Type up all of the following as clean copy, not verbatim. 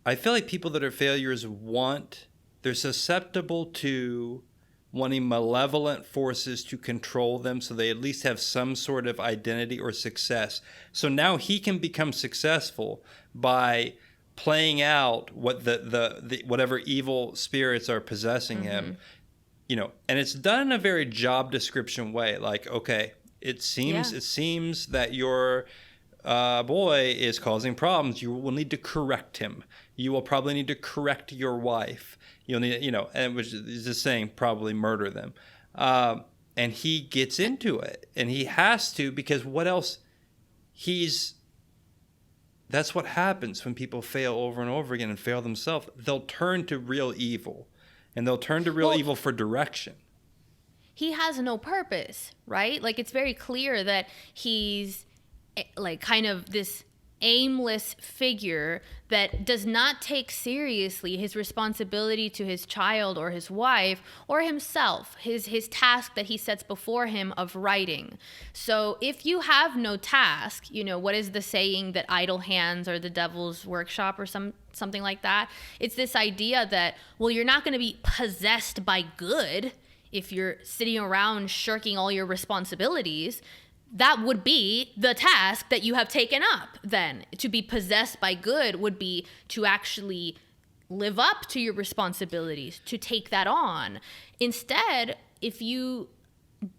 I feel like people that are failures they're susceptible to wanting malevolent forces to control them, so they at least have some sort of identity or success. So now he can become successful by playing out what the whatever evil spirits are possessing him, and it's done in a very job description way. Like, okay, it seems that your boy is causing problems. You will need to correct him. You will probably need to correct your wife. You'll need, and which is just saying probably murder them. And he gets into it, and he has to, because what else? That's what happens when people fail over and over again and fail themselves. They'll turn to real evil, and they'll turn to real evil for direction. He has no purpose, right? Like, it's very clear that he's like kind of this aimless figure that does not take seriously his responsibility to his child or his wife or himself, his task that he sets before him of writing. So if you have no task, what is the saying that idle hands are the devil's workshop or something like that? It's this idea that, well, you're not going to be possessed by good if you're sitting around shirking all your responsibilities. That would be the task that you have taken up then. To be possessed by good would be to actually live up to your responsibilities, to take that on. Instead, if you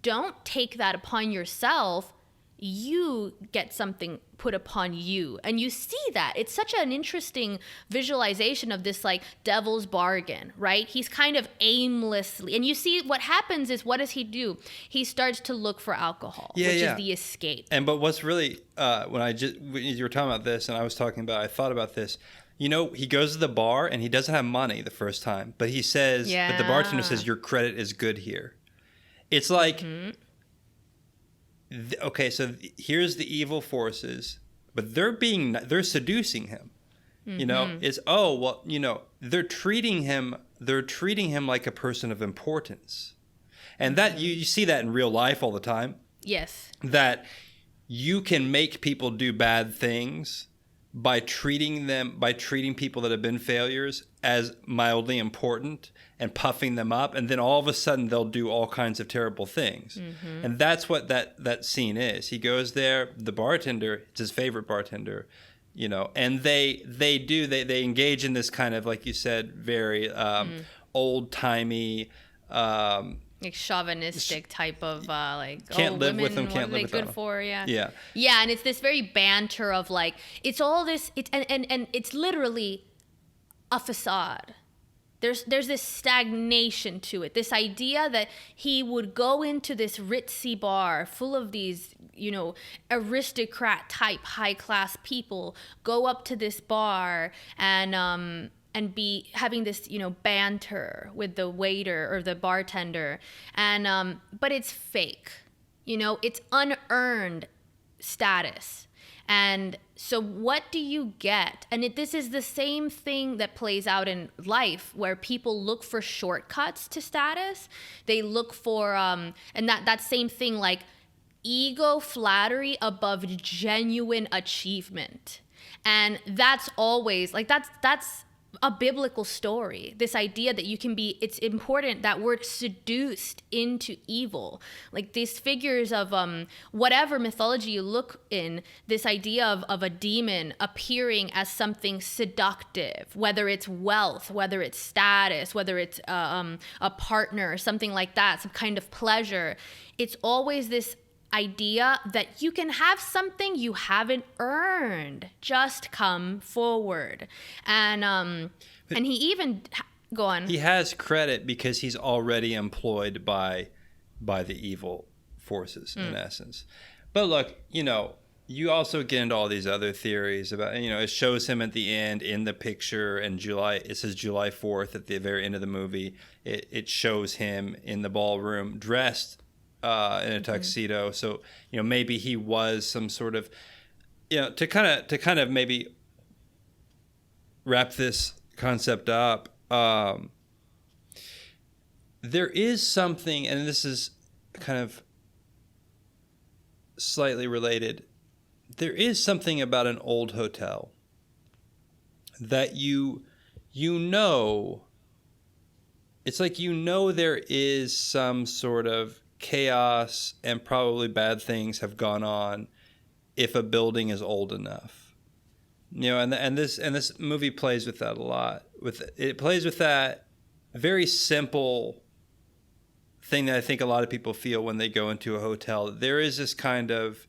don't take that upon yourself, you get something put upon you. And you see that. It's such an interesting visualization of this like devil's bargain, right? He's kind of aimlessly. And you see what happens is, what does he do? He starts to look for alcohol, which is the escape. But what's really, when you were talking about this and I was talking about, I thought about this. He goes to the bar and he doesn't have money the first time, but he says, but the bartender says, your credit is good here. It's like, okay, so here's the evil forces, but they're seducing him. They're treating him like a person of importance. And that you see that in real life all the time. Yes. That you can make people do bad things by treating people that have been failures as mildly important and puffing them up, and then all of a sudden they'll do all kinds of terrible things. And that's what that scene is. He goes there, the bartender, it's his favorite bartender, and they engage in this kind of, like you said, very old-timey, like chauvinistic type of can't live women, with them, can't what are live they without good them. for? Yeah, and it's this very banter of like, it's all this, and it's literally a facade. There's this stagnation to it. This idea that he would go into this ritzy bar full of these, aristocrat type high class people, go up to this bar and be having this, banter with the waiter or the bartender. And but it's fake. It's unearned status. And so what do you get? And this is the same thing that plays out in life, where people look for shortcuts to status. They look for, and that same thing, like ego flattery above genuine achievement. And that's always, like, that's a biblical story. This idea that it's important that we're seduced into evil. Like these figures of whatever mythology you look in, this idea of a demon appearing as something seductive, whether it's wealth, whether it's status, whether it's a partner or something like that, some kind of pleasure. It's always this idea that you can have something you haven't earned. Just come forward. And he even go on. He has credit because he's already employed by the evil forces in essence. But look, you also get into all these other theories about, it shows him at the end in the picture, and it says July 4th at the very end of the movie. It shows him in the ballroom dressed in a tuxedo. So, maybe he was some sort of, to kind of maybe wrap this concept up. There is something, and this is kind of slightly related. There is something about an old hotel that you know, it's like there is some sort of chaos and probably bad things have gone on if a building is old enough. And this movie plays with that a lot. It plays with that very simple thing that I think a lot of people feel when they go into a hotel. There is this kind of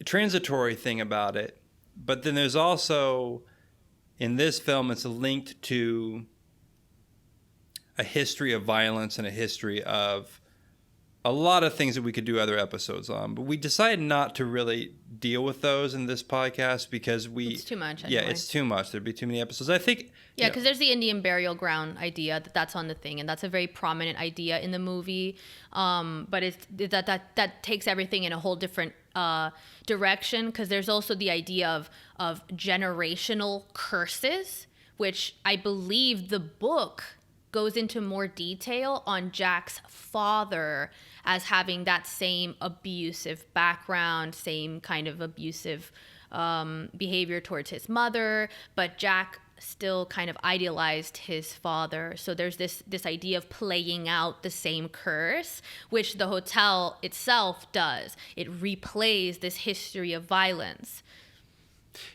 transitory thing about it, but then there's also, in this film, it's linked to a history of violence and a history of a lot of things that we could do other episodes on, but we decided not to really deal with those in this podcast because it's too much. Anyway. Yeah, it's too much. There'd be too many episodes. I think. Yeah, because there's the Indian burial ground idea that's on the thing, and that's a very prominent idea in the movie. But it's that takes everything in a whole different direction, because there's also the idea of generational curses, which I believe the book goes into more detail on Jack's father as having that same abusive background, same kind of abusive behavior towards his mother, but Jack still kind of idealized his father. So there's this idea of playing out the same curse, which the hotel itself does. It replays this history of violence.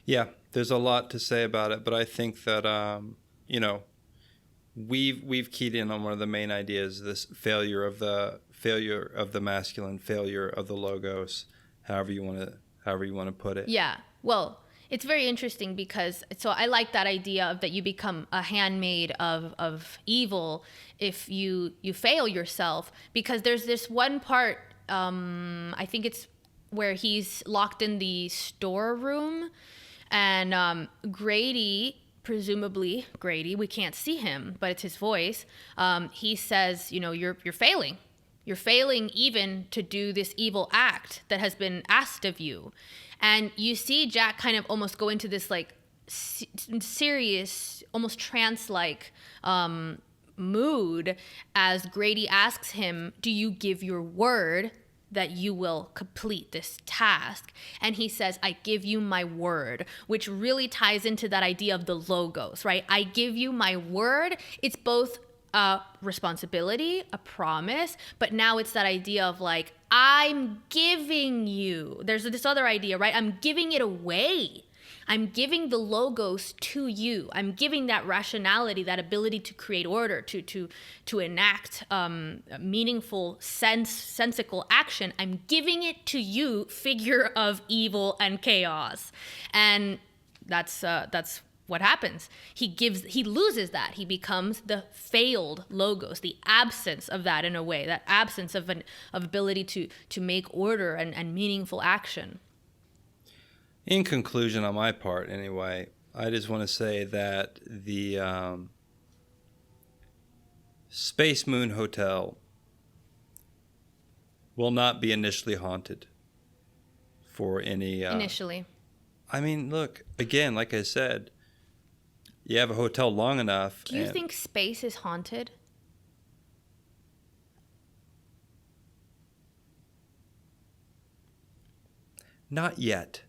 Yeah, there's a lot to say about it, but I think that we've keyed in on one of the main ideas: this failure of the masculine, failure of the logos, however you want to put it. Yeah. Well, it's very interesting because I like that idea of that you become a handmaid of evil if you fail yourself, because there's this one part, I think it's where he's locked in the storeroom, and Grady, presumably Grady, we can't see him, but it's his voice. He says, you're failing. You're failing even to do this evil act that has been asked of you. And you see Jack kind of almost go into this like serious, almost trance-like mood as Grady asks him, do you give your word that you will complete this task? And he says, I give you my word, which really ties into that idea of the logos, right? I give you my word. It's both a responsibility, a promise, but now it's that idea of like, I'm giving you, there's this other idea, right? I'm giving it away. I'm giving the logos to you. I'm giving that rationality, that ability to create order, to enact meaningful, sensical action. I'm giving it to you, figure of evil and chaos. And that's what happens. He loses that. He becomes the failed logos, the absence of that in a way, that absence of ability to make order and meaningful action. In conclusion, on my part anyway, I just want to say that the Space Moon Hotel will not be initially haunted for any... initially. I mean, look, again, like I said, you have a hotel long enough. Do you think space is haunted? Not yet.